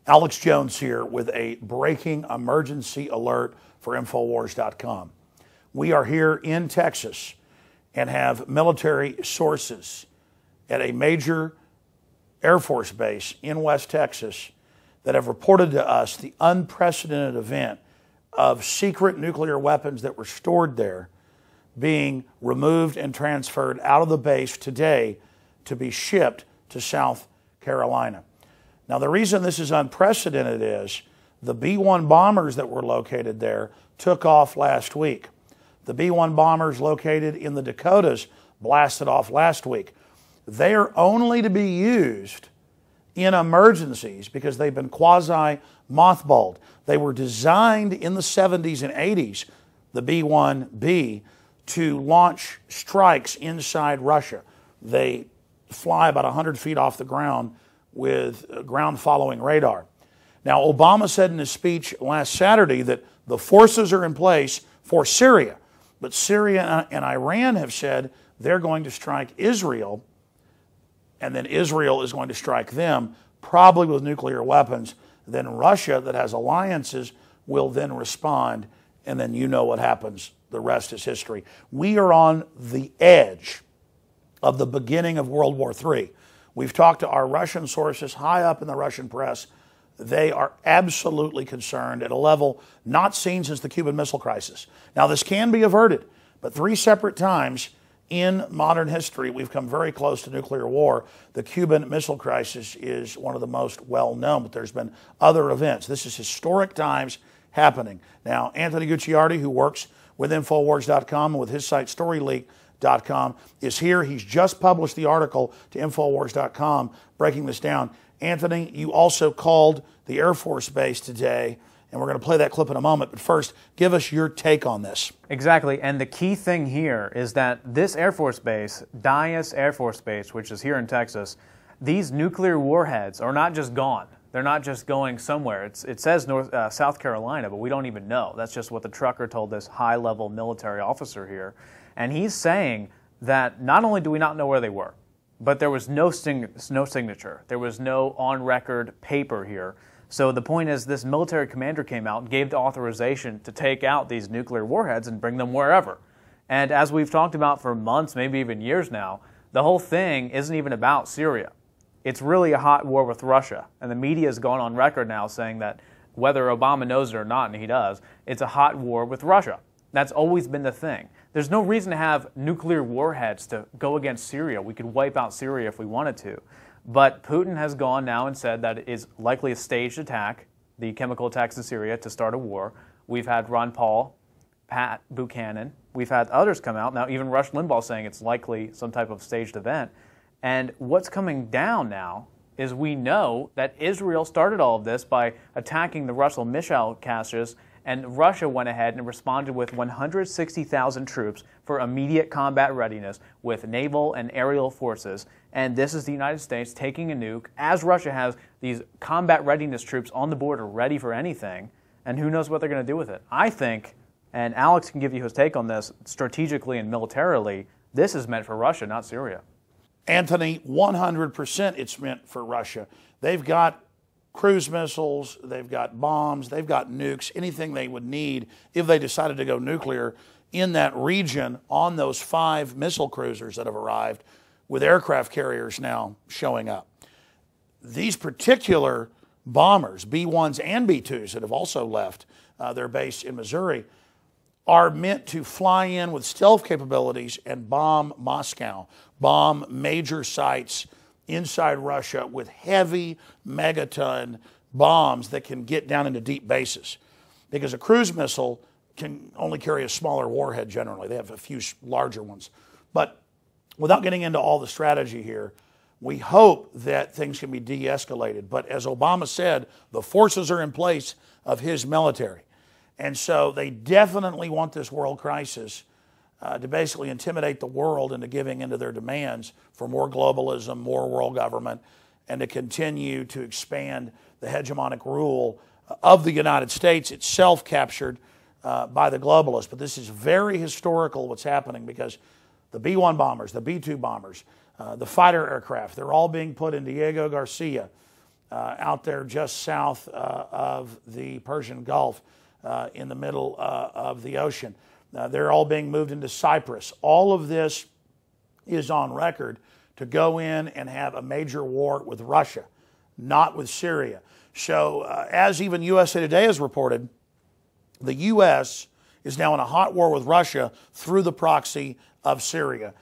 Alex Jones here with a breaking emergency alert for Infowars.com. We are here in Texas and have military sources at a major Air Force base in West Texas that have reported to us the unprecedented event of secret nuclear weapons that were stored there being removed and transferred out of the base today to be shipped to South Carolina. Now, the reason this is unprecedented is the B-1 bombers that were located there took off last week. The B-1 bombers located in the Dakotas blasted off last week. They are only to be used in emergencies because they've been quasi-mothballed. They were designed in the 70s and 80s, the B-1B, to launch strikes inside Russia. They fly about 100 feet off the ground with ground-following radar. Now, Obama said in his speech last Saturday that the forces are in place for Syria, but Syria and Iran have said they're going to strike Israel, and then Israel is going to strike them, probably with nuclear weapons. Then Russia, that has alliances, will then respond, and then you know what happens. The rest is history. We are on the edge of the beginning of World War III. We've talked to our Russian sources high up in the Russian press. They are absolutely concerned at a level not seen since the Cuban Missile Crisis. Now, this can be averted, but 3 separate times in modern history, we've come very close to nuclear war. The Cuban Missile Crisis is one of the most well-known, but there's been other events. This is historic times happening. Now, Anthony Gucciardi, who works with Infowars.com and with his site StoryLeak.com, is here. He's just published the article to Infowars.com breaking this down. Anthony, you also called the Air Force Base today, and we're going to play that clip in a moment. But first, give us your take on this. Exactly, and the key thing here is that this Air Force Base, Dyess Air Force Base, which is here in Texas, these nuclear warheads are not just gone. They're not just going somewhere. It says South Carolina, but we don't even know. That's just what the trucker told this high-level military officer here. And he's saying that not only do we not know where they were, but there was no signature. There was no on-record paper here. So the point is this military commander came out and gave the authorization to take out these nuclear warheads and bring them wherever. And as we've talked about for months, maybe even years now, the whole thing isn't even about Syria. It's really a hot war with Russia. And the media has gone on record now saying that whether Obama knows it or not, and he does, it's a hot war with Russia. That's always been the thing. There's no reason to have nuclear warheads to go against Syria. We could wipe out Syria if we wanted to. But Putin has gone now and said that it is likely a staged attack, the chemical attacks in Syria, to start a war. We've had Ron Paul, Pat Buchanan. We've had others come out. Now even Rush Limbaugh saying it's likely some type of staged event. And what's coming down now is we know that Israel started all of this by attacking the Russell missile caches, and Russia went ahead and responded with 160,000 troops for immediate combat readiness with naval and aerial forces. And this is the United States taking a nuke, as Russia has these combat readiness troops on the border ready for anything, and who knows what they're going to do with it. I think, and Alex can give you his take on this, strategically and militarily, this is meant for Russia, not Syria. Anthony, 100% it's meant for Russia. They've got cruise missiles, they've got bombs, they've got nukes, anything they would need if they decided to go nuclear in that region on those 5 missile cruisers that have arrived, with aircraft carriers now showing up. These particular bombers, B-1s and B-2s that have also left their base in Missouri, are meant to fly in with stealth capabilities and bomb Moscow, bomb major sites inside Russia with heavy megaton bombs that can get down into deep bases. Because a cruise missile can only carry a smaller warhead generally. They have a few larger ones. But without getting into all the strategy here, we hope that things can be de-escalated. But as Obama said, the forces are in place of his military. And so they definitely want this world crisis to basically intimidate the world into giving into their demands for more globalism, more world government, and to continue to expand the hegemonic rule of the United States itself captured by the globalists. But this is very historical what's happening, because the B-1 bombers, the B-2 bombers, the fighter aircraft, they're all being put in Diego Garcia out there just south of the Persian Gulf in the middle of the ocean. They're all being moved into Cyprus. All of this is on record to go in and have a major war with Russia, not with Syria. So as even USA Today has reported, the U.S. is now in a hot war with Russia through the proxy of Syria.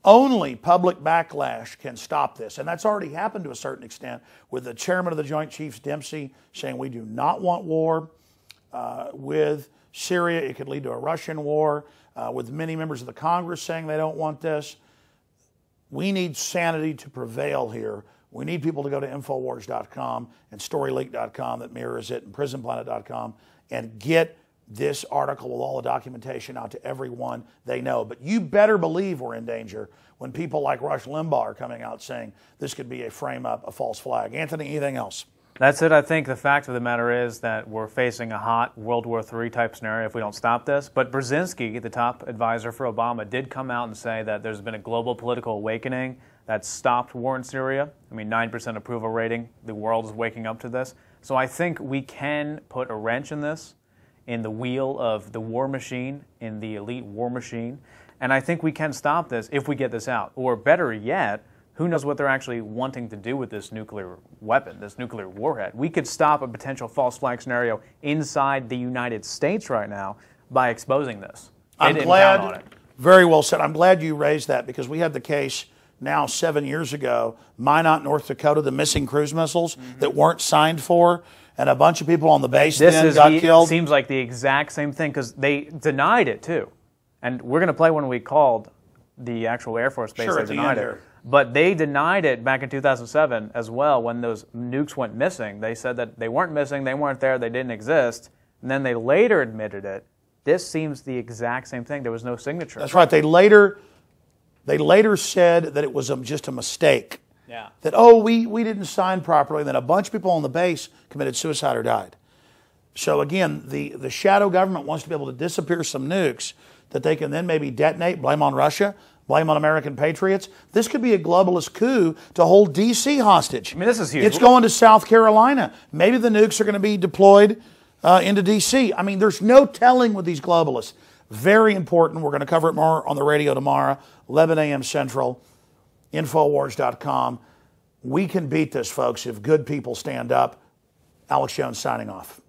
Only public backlash can stop this. And that's already happened to a certain extent with the chairman of the Joint Chiefs, Dempsey, saying we do not want war with Syria. It could lead to a Russian war, with many members of the Congress saying they don't want this. We need sanity to prevail here. We need people to go to Infowars.com and StoryLeak.com that mirrors it and PrisonPlanet.com and get this article with all the documentation out to everyone they know. But you better believe we're in danger when people like Rush Limbaugh are coming out saying this could be a frame-up, a false flag. Anthony, anything else? That's it. I think the fact of the matter is that we're facing a hot World War III type scenario if we don't stop this. But Brzezinski, the top advisor for Obama, did come out and say that there's been a global political awakening that stopped war in Syria. I mean, 9% approval rating. The world is waking up to this. So I think we can put a wrench in this, in the wheel of the war machine, in the elite war machine. And I think we can stop this if we get this out. Or better yet, who knows what they're actually wanting to do with this nuclear weapon, this nuclear warhead. We could stop a potential false flag scenario inside the United States right now by exposing this. I'm glad, very well said. I'm glad you raised that because we had the case now 7 years ago, Minot, North Dakota, the missing cruise missiles that weren't signed for, and a bunch of people on the base then got killed. It seems like the exact same thing because they denied it too. And we're going to play when we called the actual Air Force base. Sure, they denied it. But they denied it back in 2007 as well when those nukes went missing. They said that they weren't missing, they weren't there, they didn't exist. And then they later admitted it. This seems the exact same thing. There was no signature. That's right. They later said that it was just a mistake. Yeah. That, oh, we didn't sign properly. And then a bunch of people on the base committed suicide or died. So again, the shadow government wants to be able to disappear some nukes that they can then maybe detonate, blame on Russia, blame on American patriots. This could be a globalist coup to hold D.C. hostage. I mean, this is huge. It's going to South Carolina. Maybe the nukes are going to be deployed into D.C. I mean, there's no telling with these globalists. Very important. We're going to cover it more on the radio tomorrow, 11 a.m. Central, Infowars.com. We can beat this, folks, if good people stand up. Alex Jones signing off.